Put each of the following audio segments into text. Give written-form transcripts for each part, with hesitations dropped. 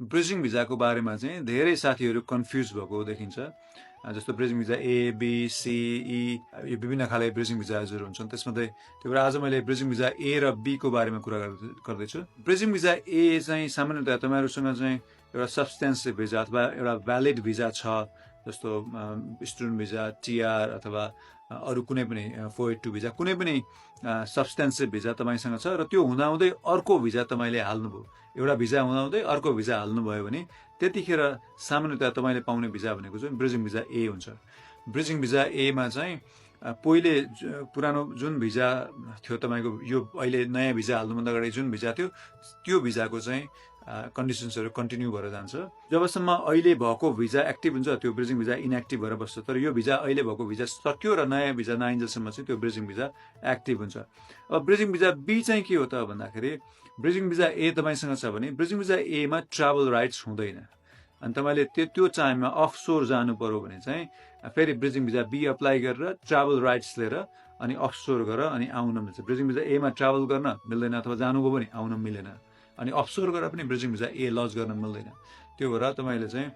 Bridging भिजाको बारेमा चाहिँ धेरै साथीहरू कन्फ्युज भएको देखिन्छ। जस्तो bridging visa A, B, C, E यो विभिन्न खाले ब्रिजिङ भिजाहरू हुन्छन्। त्यसमध्ये त्यही भएर आज मैले ब्रिजिङ भिजा ए र बी को बारेमा कुरा गर्दैछु। ब्रिजिङ भिजा ए चाहिँ सामान्यतया तपाईँहरूसँग चाहिँ एउटा सब्सटेन्सिभ भिजा अथवा एउटा भ्यालिड भिजा छ, जस्तो स्टुडेन्ट भिजा, टिआर अथवा अरू कुनै पनि 482 भिजा, कुनै पनि सब्सटेन्सिभ भिजा तपाईँसँग छ र त्यो हुँदाहुँदै अर्को भिजा तपाईँले हाल्नुभयो, एउटा भिजा हुँदाहुँदै अर्को भिजा हाल्नुभयो भने त्यतिखेर सामान्यतया तपाईँले पाउने भिजा भनेको चाहिँ ब्रिजिङ भिजा ए हुन्छ। ब्रिजिङ भिजा एमा चाहिँ पहिले पुरानो जुन भिजा थियो तपाईँको, यो अहिले नयाँ भिजा हाल्नुभन्दा अगाडि जुन भिजा थियो त्यो भिजाको चाहिँ कन्डिसन्सहरू कन्टिन्यू भएर जान्छ। जबसम्म अहिले भएको भिजा एक्टिभ हुन्छ त्यो ब्रिजिङ भिजा इनएक्टिभ भएर बस्छ। तर यो भिजा अहिले भएको भिजा सक्यो र नयाँ भिजा नआइन्जेलसम्म चाहिँ त्यो ब्रिजिङ भिजा एक्टिभ हुन्छ। अब ब्रिजिङ भिजा बी चाहिँ के हो त भन्दाखेरि, ब्रिजिङ भिजा ए तपाईँसँग छ भने ब्रिजिङ भिजा एमा ट्राभल राइट्स हुँदैन। अनि तपाईँले त्यो टाइममा अफसोर जानु पर्यो भने चाहिँ फेरि ब्रिजिङ भिजा बी अप्लाई गरेर ट्राभल राइट्स लिएर अनि अफसोर गरेर अनि आउन मिल्छ। ब्रिजिङ भिजा एमा ट्राभल गर्न मिल्दैन अथवा जानुभयो भने आउन मिलेन, अनि अफसोर गरेर पनि ब्रिजिङ भिजा ए लज गर्न मिल्दैन। त्यो भएर तपाईँले चाहिँ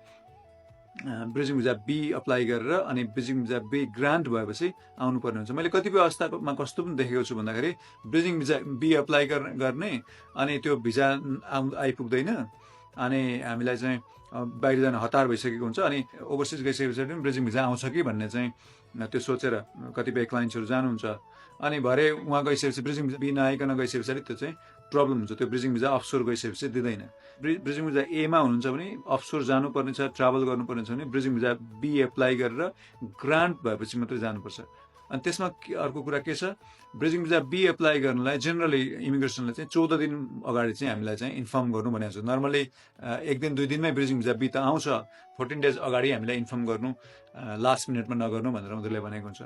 ब्रिजिङ भिजा बी अप्लाई गरेर अनि ब्रिजिङ भिजा बी ग्रान्ट भएपछि आउनुपर्ने हुन्छ। मैले कतिपय अवस्थामा कस्तो पनि देखेको छु भन्दाखेरि ब्रिजिङ भिजा बी अप्लाई गर्ने अनि त्यो भिजा आइपुग्दैन, अनि हामीलाई चाहिँ बाहिर जान हतार भइसकेको हुन्छ, अनि ओभरसिज गइसकेपछि पनि ब्रिजिङ भिजा आउँछ कि भन्ने चाहिँ त्यो सोचेर कतिपय क्लाइन्ट्सहरू जानुहुन्छ। अनि भरे उहाँ गइसकेपछि ब्रिजिङ भिजा बी नआइकन गइसके पछाडि त्यो चाहिँ प्रब्लम हुन्छ। त्यो ब्रिजिङ भिजा अफसोर गइसकेपछि दिँदैन। ब्रिजिङ भिजा एमा हुनुहुन्छ भने अफसोर जानुपर्ने छ, ट्राभल गर्नुपर्ने छ भने ब्रिजिङ भिजा बी एप्लाई गरेर ग्रान्ट भएपछि मात्रै जानुपर्छ। अनि त्यसमा अर्को कुरा के छ, ब्रिजिङ भिजा बी एप्लाई गर्नलाई जेनरली इमिग्रेसनले चाहिँ 14 दिन अगाडि चाहिँ हामीलाई चाहिँ इन्फर्म गर्नु भनेको छ। नर्मली 1 दिन 2 दिनमै ब्रिजिङ भिजा बी त आउँछ, 14 डेज अगाडि हामीलाई इन्फर्म गर्नु, लास्ट मिनटमा नगर्नु भनेर उनीहरूले भनेको हुन्छ।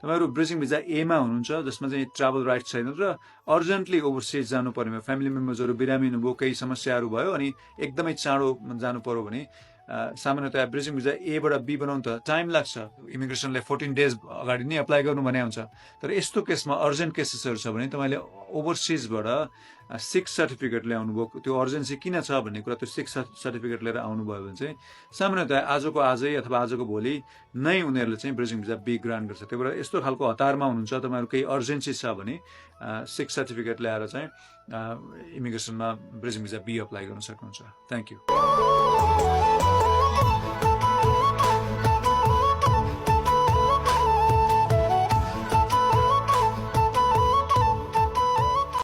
तपाईँहरू ब्रिजिङ भिजा एमा हुनुहुन्छ जसमा चाहिँ ट्राभल राइट छैन र अर्जेन्टली ओभरसिज जानु पर्ने, फ्यामिली मेम्बर्सहरू बिरामी हुनुभयो, केही समस्याहरू भयो अनि एकदमै चाँडो जानु पर्यो भने सामान्यतया ब्रिजिङ भिजा एबाट बी बनाउनु त टाइम लाग्छ। इमिग्रेसनले 14 डेज अगाडि नै अप्लाई गर्नु भने हुन्छ। तर यस्तो केसमा अर्जेन्ट केसेसहरू छ भने तपाईँले ओभरसिजबाट 6 सर्टिफिकेट ल्याउनु भयो, त्यो अर्जेन्सी किन छ भन्ने कुरा त्यो 6 सर्टिफिकेट लिएर आउनुभयो भने चाहिँ सामान्यतया आजको आजै अथवा आजको भोलि नै उनीहरूले चाहिँ ब्रिजिङ भिजा बी ग्रान्ट गर्छ। त्यही भएर यस्तो खालको हतारमा हुनुहुन्छ, तपाईँहरू केही अर्जेन्सी छ भने 6 सर्टिफिकेट ल्याएर चाहिँ इमिग्रेसनमा ब्रिजिङ भिजा बी अप्लाई गर्न सक्नुहुन्छ। Thank you.